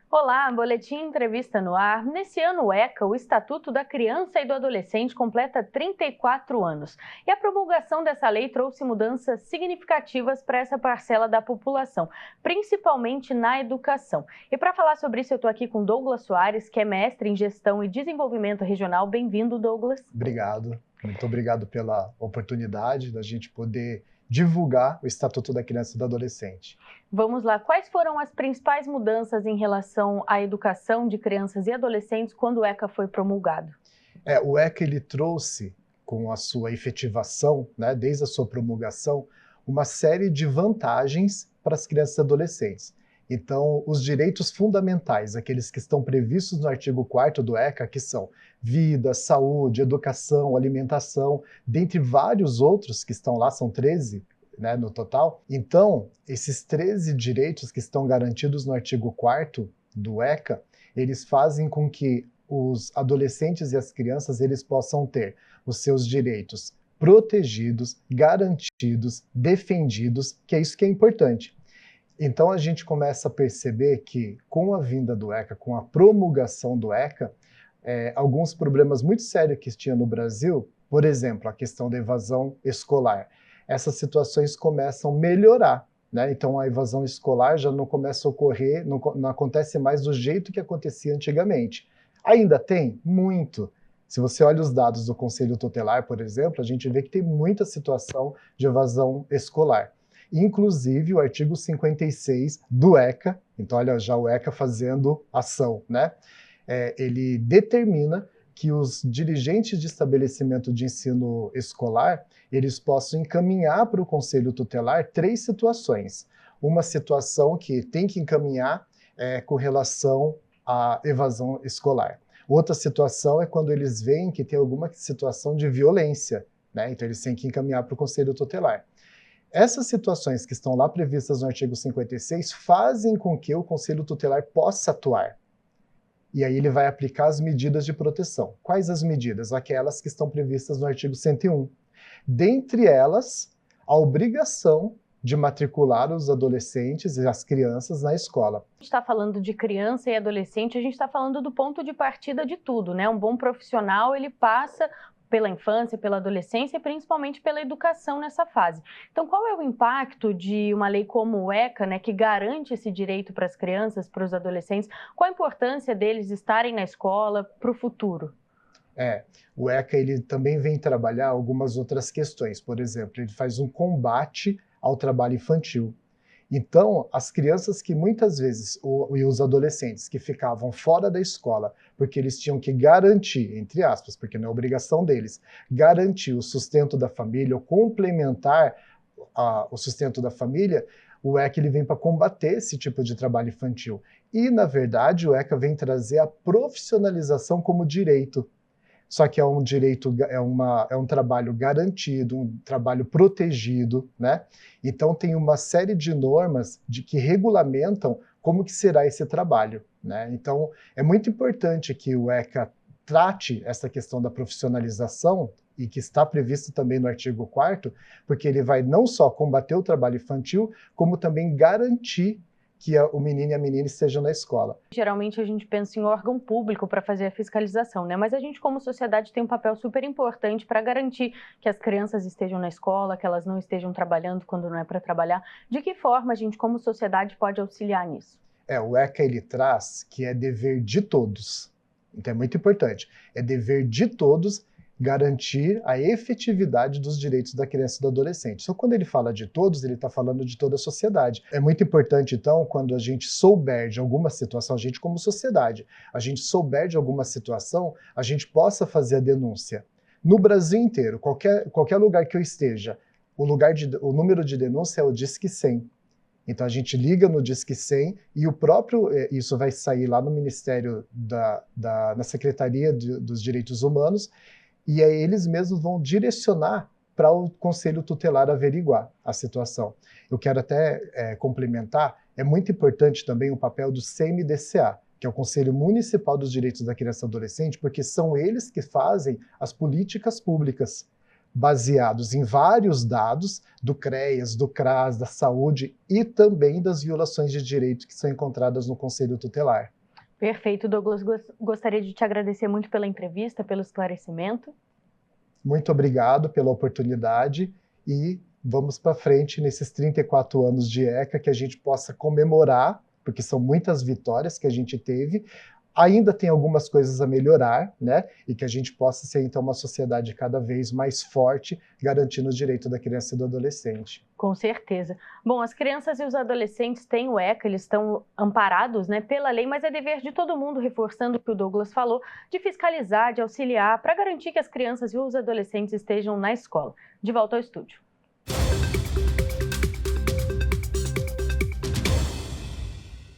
Olá, Boletim Entrevista no Ar. Nesse ano, o ECA, o Estatuto da Criança e do Adolescente, completa 34 anos. E a promulgação dessa lei trouxe mudanças significativas para essa parcela da população, principalmente na educação. E para falar sobre isso, eu estou aqui com Douglas Soares, que é mestre em Gestão e Desenvolvimento Regional. Bem-vindo, Douglas. Obrigado. Muito obrigado pela oportunidade da gente poder divulgar o Estatuto da Criança e do Adolescente. Vamos lá, quais foram as principais mudanças em relação à educação de crianças e adolescentes quando o ECA foi promulgado? O ECA ele trouxe, com a sua efetivação, né, desde a sua promulgação, uma série de vantagens para as crianças e adolescentes. Então, os direitos fundamentais, aqueles que estão previstos no artigo 4º do ECA, que são vida, saúde, educação, alimentação, dentre vários outros que estão lá, são 13, né, no total. Então, esses 13 direitos que estão garantidos no artigo 4º do ECA, eles fazem com que os adolescentes e as crianças eles possam ter os seus direitos protegidos, garantidos, defendidos, que é isso que é importante. Então a gente começa a perceber que com a vinda do ECA, com a promulgação do ECA, alguns problemas muito sérios que tinha no Brasil, por exemplo, a questão da evasão escolar, essas situações começam a melhorar, né? Então a evasão escolar já não começa a ocorrer, não acontece mais do jeito que acontecia antigamente. Ainda tem? Muito. Se você olha os dados do Conselho Tutelar, por exemplo, a gente vê que tem muita situação de evasão escolar. Inclusive o artigo 56 do ECA, então olha já o ECA fazendo ação, né? Ele determina que os dirigentes de estabelecimento de ensino escolar, eles possam encaminhar para o Conselho Tutelar 3 situações. Uma situação que tem que encaminhar com relação à evasão escolar. Outra situação é quando eles veem que tem alguma situação de violência, né? Então eles têm que encaminhar para o Conselho Tutelar. Essas situações que estão lá previstas no artigo 56 fazem com que o Conselho Tutelar possa atuar. E aí ele vai aplicar as medidas de proteção. Quais as medidas? Aquelas que estão previstas no artigo 101. Dentre elas, a obrigação de matricular os adolescentes e as crianças na escola. A gente está falando de criança e adolescente, a gente está falando do ponto de partida de tudo, né? Um bom profissional, ele passa pela infância, pela adolescência e principalmente pela educação nessa fase. Então, qual é o impacto de uma lei como o ECA, né, que garante esse direito para as crianças, para os adolescentes? Qual a importância deles estarem na escola para o futuro? O ECA ele também vem trabalhar algumas outras questões. Por exemplo, ele faz um combate ao trabalho infantil. Então, as crianças que muitas vezes, e os adolescentes que ficavam fora da escola, porque eles tinham que garantir, entre aspas, porque não é obrigação deles, garantir o sustento da família, ou complementar o sustento da família, o ECA ele vem para combater esse tipo de trabalho infantil. E, na verdade, o ECA vem trazer a profissionalização como direito. Só que é um direito, é um trabalho garantido, um trabalho protegido, né? Então tem uma série de normas que regulamentam como que será esse trabalho, né? Então é muito importante que o ECA trate essa questão da profissionalização e que está previsto também no artigo 4º, porque ele vai não só combater o trabalho infantil, como também garantir que o menino e a menina estejam na escola. Geralmente a gente pensa em órgão público para fazer a fiscalização, né? Mas a gente como sociedade tem um papel super importante para garantir que as crianças estejam na escola, que elas não estejam trabalhando quando não é para trabalhar. De que forma a gente como sociedade pode auxiliar nisso? O ECA ele traz que é dever de todos. Então é muito importante. É dever de todos garantir a efetividade dos direitos da criança e do adolescente. Só quando ele fala de todos, ele está falando de toda a sociedade. É muito importante, então, quando a gente souber de alguma situação, a gente como sociedade, a gente souber de alguma situação, a gente possa fazer a denúncia. No Brasil inteiro, qualquer lugar que eu esteja, o número de denúncia é o Disque 100. Então a gente liga no Disque 100 e isso vai sair lá no Ministério na Secretaria dos Direitos Humanos, e aí eles mesmos vão direcionar para o Conselho Tutelar averiguar a situação. Eu quero até complementar, é muito importante também o papel do CMDCA, que é o Conselho Municipal dos Direitos da Criança e Adolescente, porque são eles que fazem as políticas públicas, baseados em vários dados do CREAS, do CRAS, da saúde e também das violações de direito que são encontradas no Conselho Tutelar. Perfeito, Douglas. Gostaria de te agradecer muito pela entrevista, pelo esclarecimento. Muito obrigado pela oportunidade e vamos para frente nesses 34 anos de ECA, que a gente possa comemorar, porque são muitas vitórias que a gente teve. Ainda tem algumas coisas a melhorar, né? E que a gente possa ser, então, uma sociedade cada vez mais forte, garantindo os direitos da criança e do adolescente. Com certeza. Bom, as crianças e os adolescentes têm o ECA, eles estão amparados, né, pela lei, mas é dever de todo mundo, reforçando o que o Douglas falou, de fiscalizar, de auxiliar, para garantir que as crianças e os adolescentes estejam na escola. De volta ao estúdio.